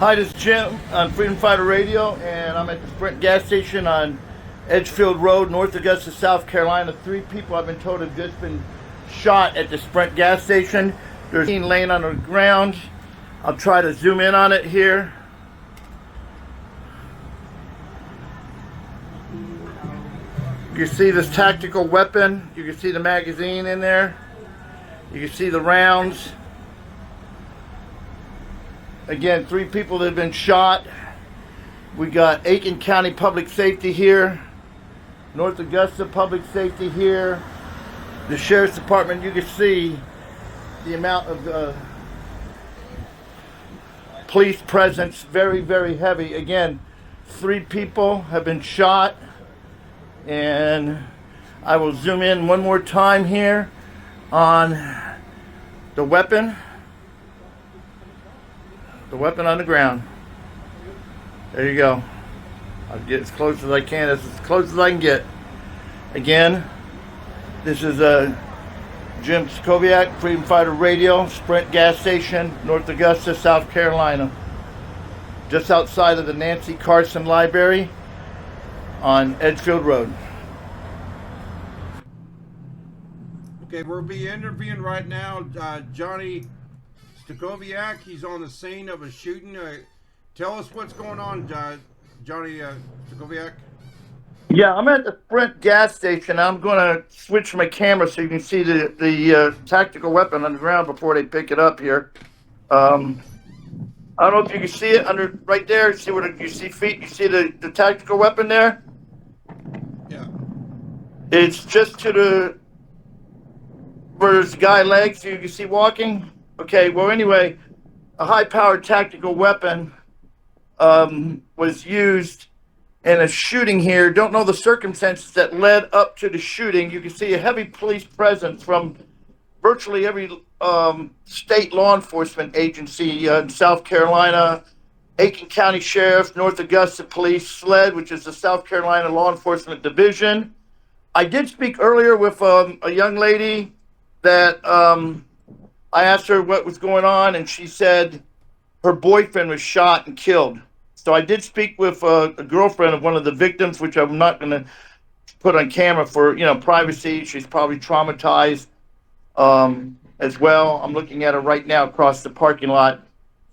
Hi, this is Jim on Freedom Fighter Radio, and I'm at the Sprint gas station on Edgefield Road, North Augusta, South Carolina. 3 people, I've been told, have just been shot at the Sprint gas station. There's one laying on the ground. I'll try to zoom in on it here. You can see this tactical weapon. You can see the magazine in there. You can see the rounds. Again, 3 people that have been shot. We got Aiken County Public Safety here, North Augusta Public Safety here, the Sheriff's Department. You can see the amount of police presence, very, very heavy. Again, 3 people have been shot, and I will zoom in one more time here on the weapon. The weapon on the ground. There you go. I'll get as close as I can. That's as close as I can get. Again, this is Jim Skoviak, Freedom Fighter Radio, Sprint gas station, North Augusta, South Carolina. Just outside of the Nancy Carson Library on Edgefield Road. Okay, we'll be interviewing right now Johnny Stakoviak. He's on the scene of a shooting. Tell us what's going on, Johnny Stakoviak. Yeah, I'm at the Sprint gas station. I'm going to switch my camera so you can see the tactical weapon on the ground before they pick it up here. I don't know if you can see it under right there. See what you see feet? You see the tactical weapon there? Yeah. It's just to the where there's guy legs you can see walking. Okay, well, anyway, a high-powered tactical weapon was used in a shooting here. Don't know the circumstances that led up to the shooting. You can see a heavy police presence from virtually every state law enforcement agency in South Carolina, Aiken County Sheriff, North Augusta Police, SLED, which is the South Carolina Law Enforcement Division. I did speak earlier with a young lady that I asked her what was going on, and she said her boyfriend was shot and killed. So I did speak with a girlfriend of one of the victims, which I'm not going to put on camera for, privacy. She's probably traumatized as well. I'm looking at her right now across the parking lot.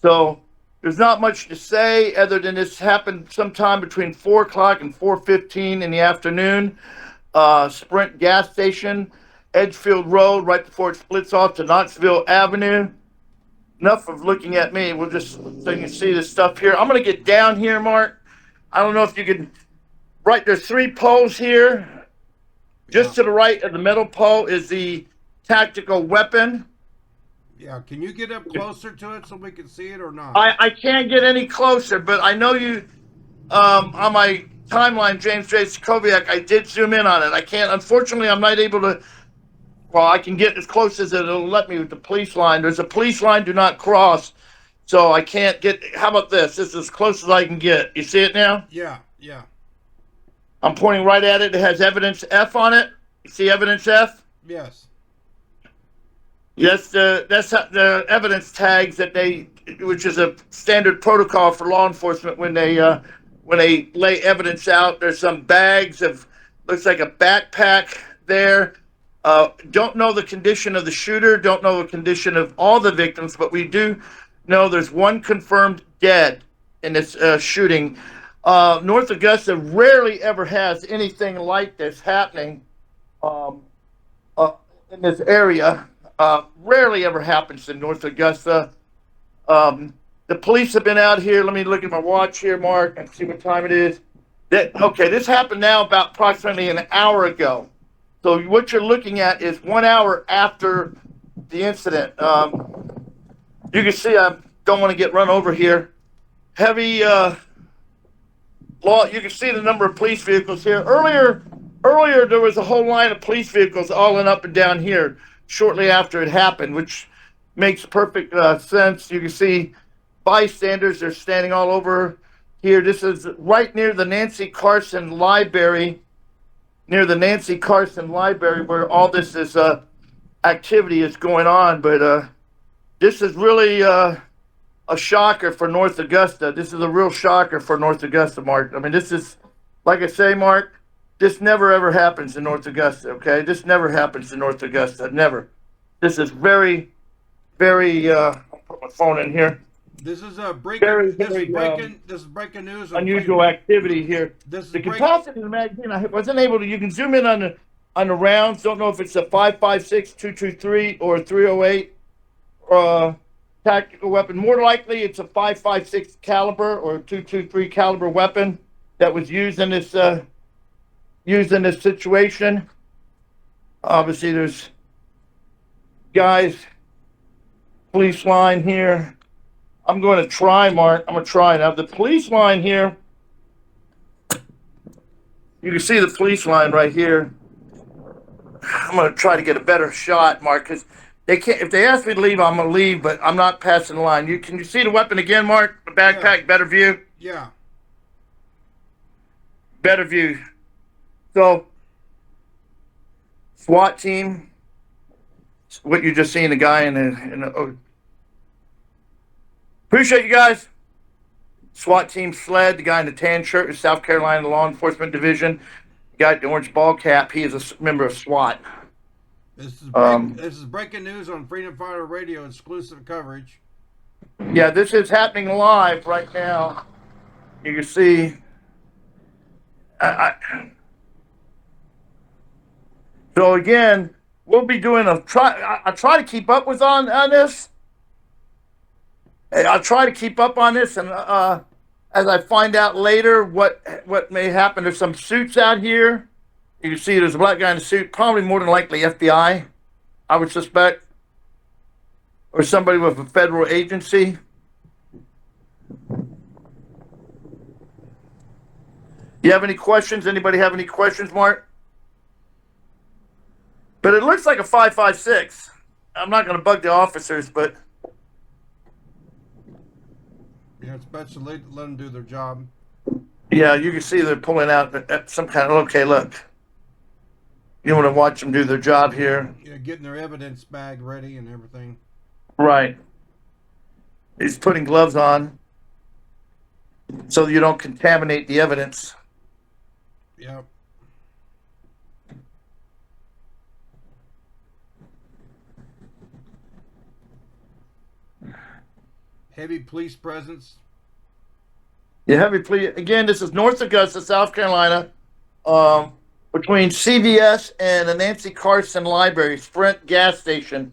So there's not much to say other than this happened sometime between 4 o'clock and 4:15 in the afternoon. Sprint gas station, Edgefield Road, right before it splits off to Knoxville Avenue. Enough of looking at me. We'll just, so you can see this stuff here. I'm going to get down here, Mark. I don't know if you can, right, there's 3 poles here. Just to the right of the middle pole is the tactical weapon. Yeah, can you get up closer to it so we can see it or not? I can't get any closer, but I know you, on my timeline, James J. Skoviak, I did zoom in on it. I can't, unfortunately, I'm not able to. Well, I can get as close as it'll let me with the police line. There's a police line, do not cross. So I can't get, how about this? This is as close as I can get. You see it now? Yeah, yeah. I'm pointing right at it. It has evidence F on it. You see evidence F? Yes. Yes, that's the evidence tags that which is a standard protocol for law enforcement when they lay evidence out. There's some bags of, looks like a backpack there. Don't know the condition of the shooter, don't know the condition of all the victims, but we do know there's 1 confirmed dead in this shooting. North Augusta rarely ever has anything like this happening in this area. Rarely ever happens in North Augusta. The police have been out here. Let me look at my watch here, Mark, and see what time it is. Okay, this happened now about approximately an hour ago. So what you're looking at is 1 hour after the incident. You can see I don't want to get run over here. Heavy law. You can see the number of police vehicles here. Earlier there was a whole line of police vehicles all in up and down here shortly after it happened, which makes perfect sense. You can see bystanders. They're standing all over here. This is right near the Nancy Carson Library. Near the Nancy Carson Library, where all this activity is going on. But this is really a shocker for North Augusta. This is a real shocker for North Augusta, Mark. I mean, this is, like I say, Mark, this never ever happens in North Augusta, okay? This never happens in North Augusta, never. This is very, very, I'll put my phone in here. This is a Very, breaking. This is very breaking. This is breaking news. unusual activity here. This is The capacity of the magazine, I wasn't able to, you can zoom in on the rounds. Don't know if it's a 5.56, 223, or 308 tactical weapon. More likely it's a 5.56 caliber or 223 caliber weapon that was used in this situation. Obviously there's guys, police line here. I'm going to try, Mark. I'm going to try. Now, the police line here, you can see the police line right here. I'm going to try to get a better shot, Mark, because they can't. If they ask me to leave, I'm going to leave, but I'm not passing the line. Can you see the weapon again, Mark? The backpack, yeah. Better view? Yeah. Better view. So, SWAT team, what you just seen, the guy in the appreciate you guys. SWAT team sled, the guy in the tan shirt is South Carolina Law Enforcement Division. The guy with the orange ball cap, he is a member of SWAT. This is breaking news on Freedom Fighter Radio, exclusive coverage. Yeah, this is happening live right now. You can see. So again, we'll be doing I try to keep up with on this. I'll try to keep up on this, and as I find out later what may happen, there's some suits out here. You can see there's a black guy in a suit, probably more than likely FBI, I would suspect, or somebody with a federal agency. You have any questions? Anybody have any questions, Mark? But it looks like a 5.56. I'm not going to bug the officers, but. Yeah, it's best to let them do their job. Yeah, you can see they're pulling out some kind of, okay, look. You want to watch them do their job here. Yeah, getting their evidence bag ready and everything. Right. He's putting gloves on so you don't contaminate the evidence. Yep. Heavy police presence. Yeah, heavy police. Again, this is North Augusta, South Carolina, between CVS and the Nancy Carson Library, Sprint gas station.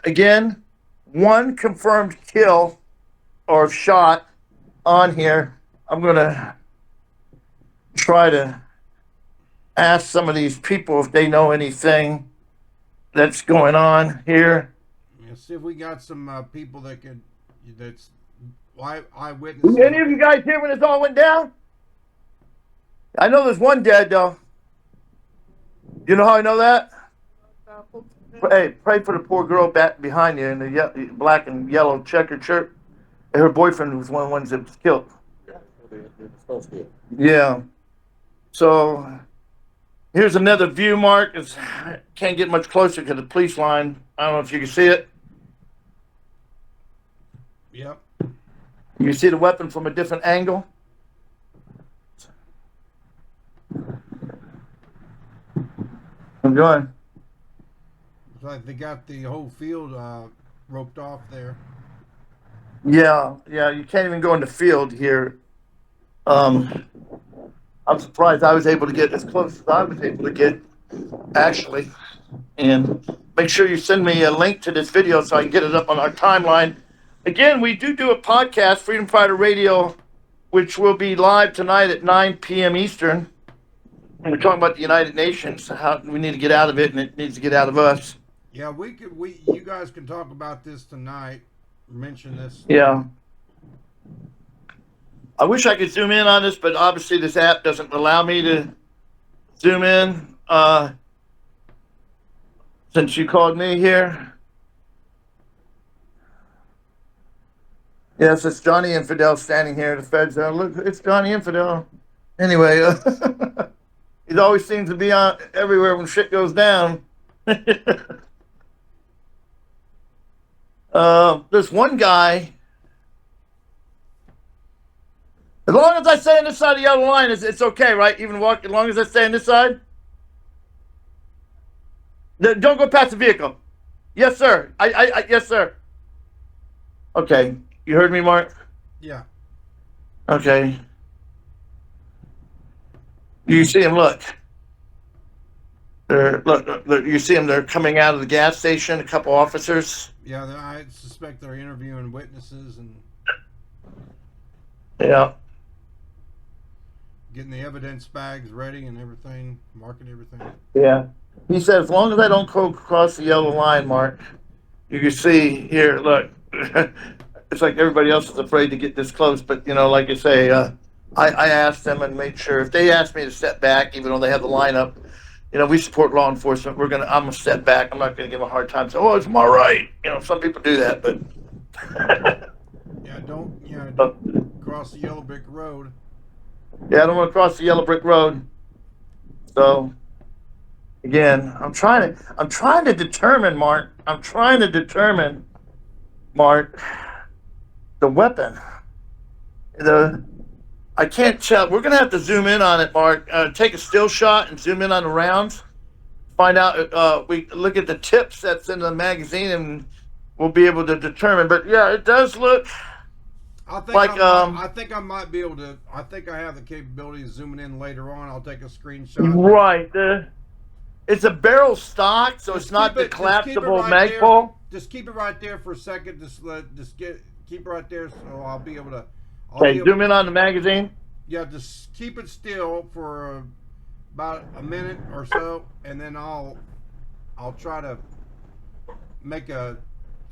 Again, one confirmed kill or shot on here. I'm going to try to ask some of these people if they know anything that's going on here. Yeah, see if we got some people that's eyewitnesses. Any of you guys here when this all went down? I know there's one dead, though. You know how I know that? Hey, pray for the poor girl back behind you in the black and yellow checkered shirt. Her boyfriend was one of the ones that was killed. Yeah. So here's another view, Mark. Can't get much closer to the police line. I don't know if you can see it. Yep. You can see the weapon from a different angle. I'm going. It's like they got the whole field roped off there. Yeah, you can't even go in the field here. I'm surprised I was able to get as close as I was able to get, actually. And make sure you send me a link to this video so I can get it up on our timeline. Again, we do a podcast, Freedom Fighter Radio, which will be live tonight at 9 p.m. Eastern. And we're talking about the United Nations, how we need to get out of it, and it needs to get out of us. Yeah, you guys can talk about this tonight. Mention this. Yeah. I wish I could zoom in on this, but obviously this app doesn't allow me to zoom in. Since you called me here. Yes, it's Johnny Infidel standing here. The feds are, look, it's Johnny Infidel. Anyway, he always seems to be on everywhere when shit goes down. There's one guy As long as I stay on this side of the yellow line, it's okay, right? Even walk, as long as I stay on this side. Don't go past the vehicle. Yes, sir. Yes, sir. Okay, you heard me, Mark. Yeah. Okay. You see him? Look. Look. You see them. They're coming out of the gas station. A couple officers. Yeah, I suspect they're interviewing witnesses and Yeah. getting the evidence bags ready and everything, marking everything. Yeah. He said, as long as I don't go across the yellow line, Mark, you can see here. Look. It's like everybody else is afraid to get this close, but like I say, I asked them and made sure if they asked me to step back, even though they have the lineup. We support law enforcement. I'm gonna step back. I'm not gonna give them a hard time. Say, oh, it's my right. Some people do that, but Don't cross the yellow brick road. yeah, I don't want to cross the yellow brick road. So again, I'm trying to determine, Mark. Mark, the weapon. I can't tell. We're gonna have to zoom in on it, Mark. Take a still shot and zoom in on the rounds. Find out. We look at the tips that's in the magazine, and we'll be able to determine. But yeah, it does look like I think I might be able to. I think I have the capability of zooming in later on. I'll take a screenshot. Right. It's a barrel stock, so it's not the collapsible Magpul. Just keep it right there for a second. Keep it right there, so I'll be able to. Okay, zoom in on the magazine. Yeah, just keep it still for about a minute or so, and then I'll try to make a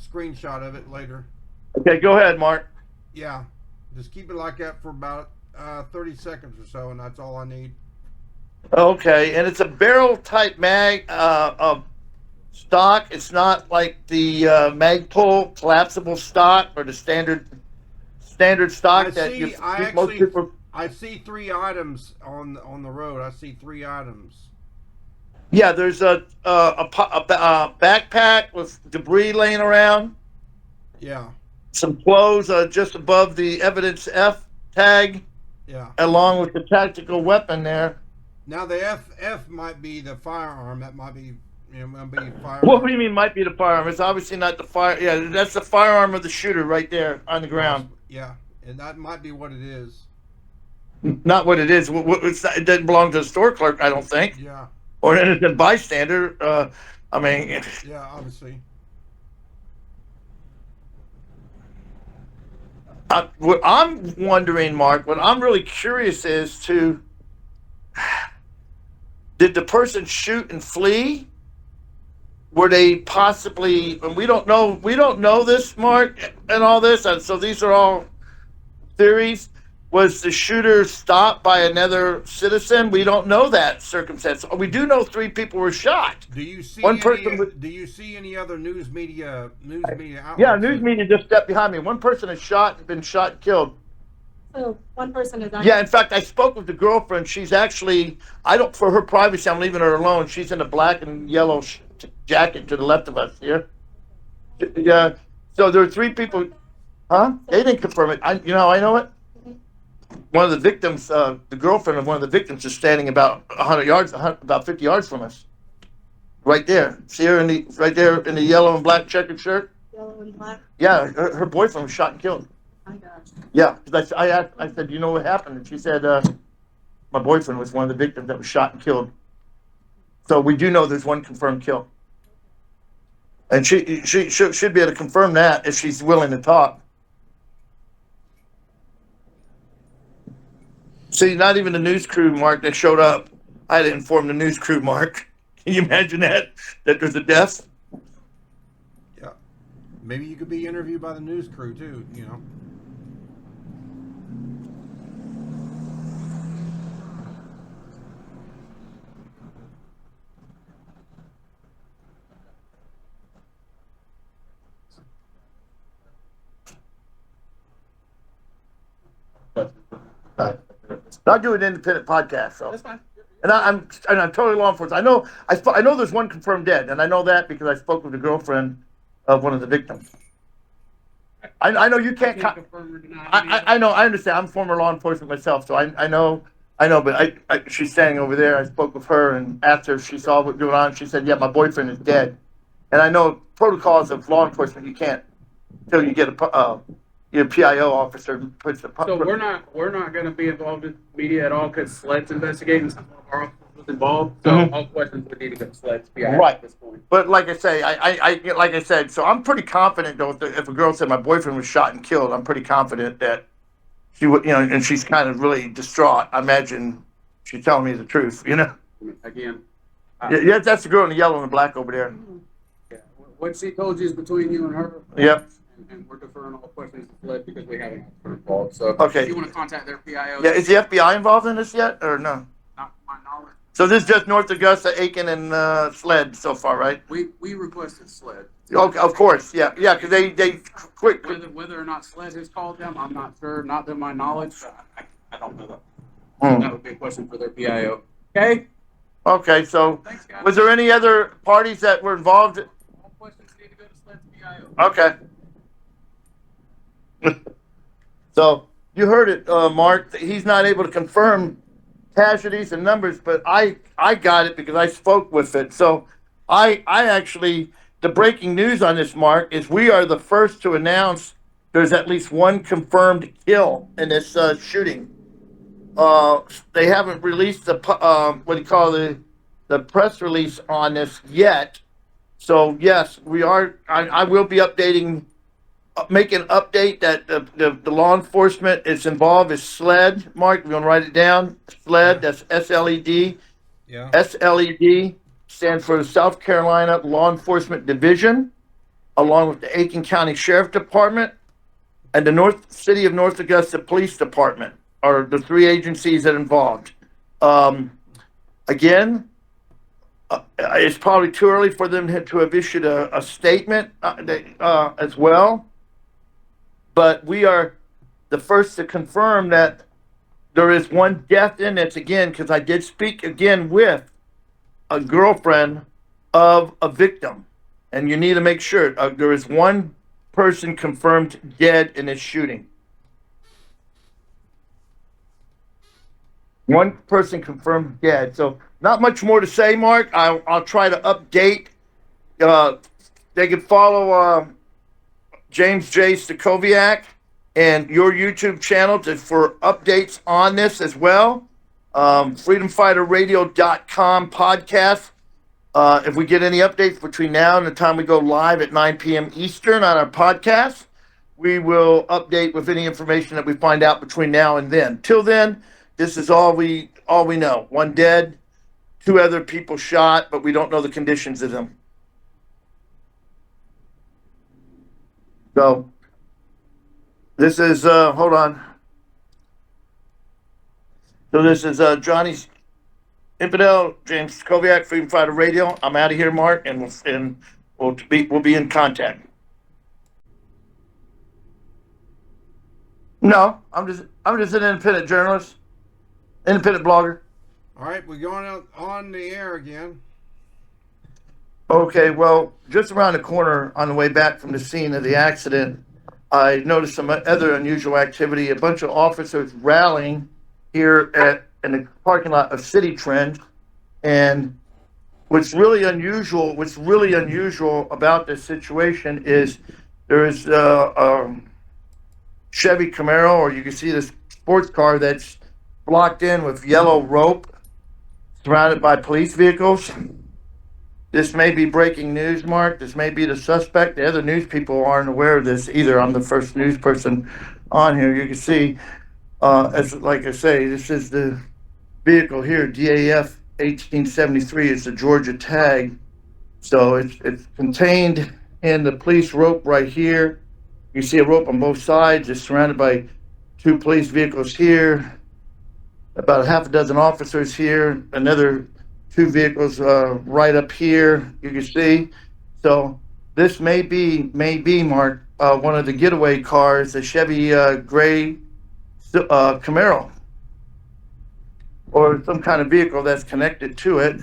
screenshot of it later. Okay, go ahead, Mark. Yeah, just keep it like that for about 30 seconds or so, and that's all I need. Okay, and it's a barrel type stock. It's not like the Magpul collapsible stock or the standard stock I see 3 items on the road. I see 3 items. Yeah, there's a backpack with debris laying around. Yeah. Some clothes just above the evidence F tag. Yeah. Along with the tactical weapon there. Now the F might be the firearm. That might be firearm. What do you mean might be the firearm? It's obviously not the fire. Yeah, that's the firearm of the shooter right there on the ground. Yeah, and that might be what it is. Not what it is. It doesn't belong to the store clerk, I don't think. Yeah. Or an innocent bystander. I mean. Yeah, obviously. What I'm wondering, Mark, what I'm really curious is did the person shoot and flee? Were they possibly, and we don't know this, Mark, and all this, and so these are all theories. Was the shooter stopped by another citizen? We don't know that circumstance. We do know 3 people were shot. Do you see Do you see any other news media outlets? Yeah, news media just stepped behind me. One person has been shot and killed. So one person is on. Yeah, in fact, I spoke with the girlfriend. She's actually, for her privacy, I'm leaving her alone. She's in a black and yellow jacket to the left of us here. Yeah. So there are 3 people. Huh? They didn't confirm it. I know it. One of the victims, the girlfriend of one of the victims, is standing about 100 yards, about 50 yards from us. Right there. See her right there in the yellow and black checkered shirt? Yellow and black? Yeah, her boyfriend was shot and killed. My gosh. Yeah, because I said, do you know what happened? And she said, my boyfriend was one of the victims that was shot and killed. So we do know there's one confirmed kill. And she should be able to confirm that if she's willing to talk. See, not even the news crew, Mark, that showed up. I had to inform the news crew, Mark. Can you imagine that there's a death? Yeah. Maybe you could be interviewed by the news crew, too, I do an independent podcast, so That's fine. and I'm totally law enforcement. I know there's one confirmed dead, and I know that because I spoke with the girlfriend of one of the victims. I know you can't. can't confirm or deny. I know. I understand. I'm former law enforcement myself, so I know. I know, but she's standing over there. I spoke with her and asked her if she saw what going on. She said, "Yeah, my boyfriend is dead." And I know protocols of law enforcement. You can't until you get your PIO officer puts the. So we're not going to be involved in media at all because SLED's investigating. Some of our officers was involved, so Mhm. all questions would need to go to SLED's PI Right. at this point. But like I say, like I said, so I'm pretty confident though. If a girl said my boyfriend was shot and killed, I'm pretty confident that she would, and she's kind of really distraught. I imagine she's telling me the truth, Again, Yeah, that's the girl in the yellow and the black over there. yeah, what she told you is between you and her. Yep. And we're deferring all questions to SLED because we have an officer involved. So Okay. if you want to contact their PIO, Yeah, is the FBI involved in this yet, or no? not to my knowledge. So this is just North Augusta, Aiken, and Sled so far, right? We requested SLED. Okay, of course, yeah, because they quick. Whether or not SLED has called them, I'm not sure. Not to my knowledge. I don't know that. Hmm. That would be a question for their PIO. Okay. Okay, so Thanks, guys. was there any other parties that were involved? All questions need to go to SLED's PIO. Okay. So you heard it, Mark. He's not able to confirm casualties and numbers, but I got it because I spoke with it. So I actually, the breaking news on this, Mark, is we are the first to announce there's at least one confirmed kill in this shooting. They haven't released the what do you call the press release on this yet. So yes, we are. I will be updating. Make an update that the law enforcement is involved is SLED. Mark, you want to write it down? SLED, that's SLED. Yeah. SLED stands for South Carolina Law Enforcement Division, along with the Aiken County Sheriff Department and the City of North Augusta Police Department are the three agencies that are involved. Again, it's probably too early for them to have issued a statement as well. But we are the first to confirm that there is one death in this again, because I did speak again with a girlfriend of a victim. And you need to make sure there is one person confirmed dead in this shooting. One person confirmed dead. So not much more to say, Mark. I'll try to update. They can follow James J. Stakoviak and your YouTube channel for updates on this as well. freedomfighterradio.com podcast. If we get any updates between now and the time we go live at 9 p.m. Eastern on our podcast, we will update with any information that we find out between now and then. Till then, this is all we know. One dead, two other people shot, but we don't know the conditions of them. So this is hold on. So this is Johnny's Infidel, James Koviak, Freedom Fighter Radio. I'm out of here, Mark, and we'll be in contact. No, I'm just an independent journalist, independent blogger. All right, we're going out on the air again. Okay, well, just around the corner on the way back from the scene of the accident, I noticed some other unusual activity. A bunch of officers rallying here in the parking lot of City Trend. And what's really unusual about this situation is there is a Chevy Camaro, or you can see this sports car that's blocked in with yellow rope, surrounded by police vehicles. This may be breaking news, Mark. This may be the suspect. The other news people aren't aware of this either. I'm the first news person on here. You can see, as like I say, this is the vehicle here, DAF 1873. It's a Georgia tag. So it's contained in the police rope right here. You see a rope on both sides. It's surrounded by two police vehicles here, about a half a dozen officers here, another two vehicles right up here, you can see. So this may be Mark, one of the getaway cars, the Chevy gray Camaro, or some kind of vehicle that's connected to it.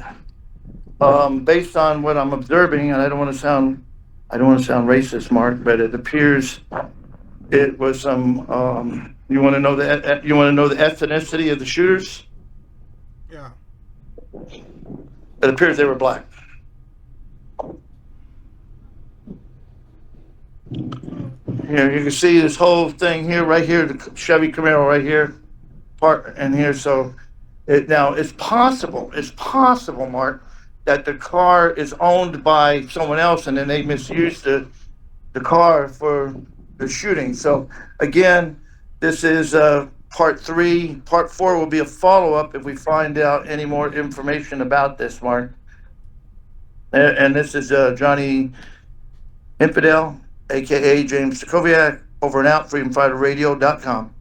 Based on what I'm observing, and I don't want to sound racist, Mark, but it appears It was some. You want to know the ethnicity of the shooters? Yeah. It appears they were black. Here, you can see this whole thing here, right here, the Chevy Camaro right here, part in here. So now it's possible, Mark, that the car is owned by someone else and then they misused the car for the shooting. So again, this is part 3. Part 4 will be a follow-up if we find out any more information about this, Mark. And this is Johnny Infidel, aka James Stacoviak, over and out, freedomfighterradio.com.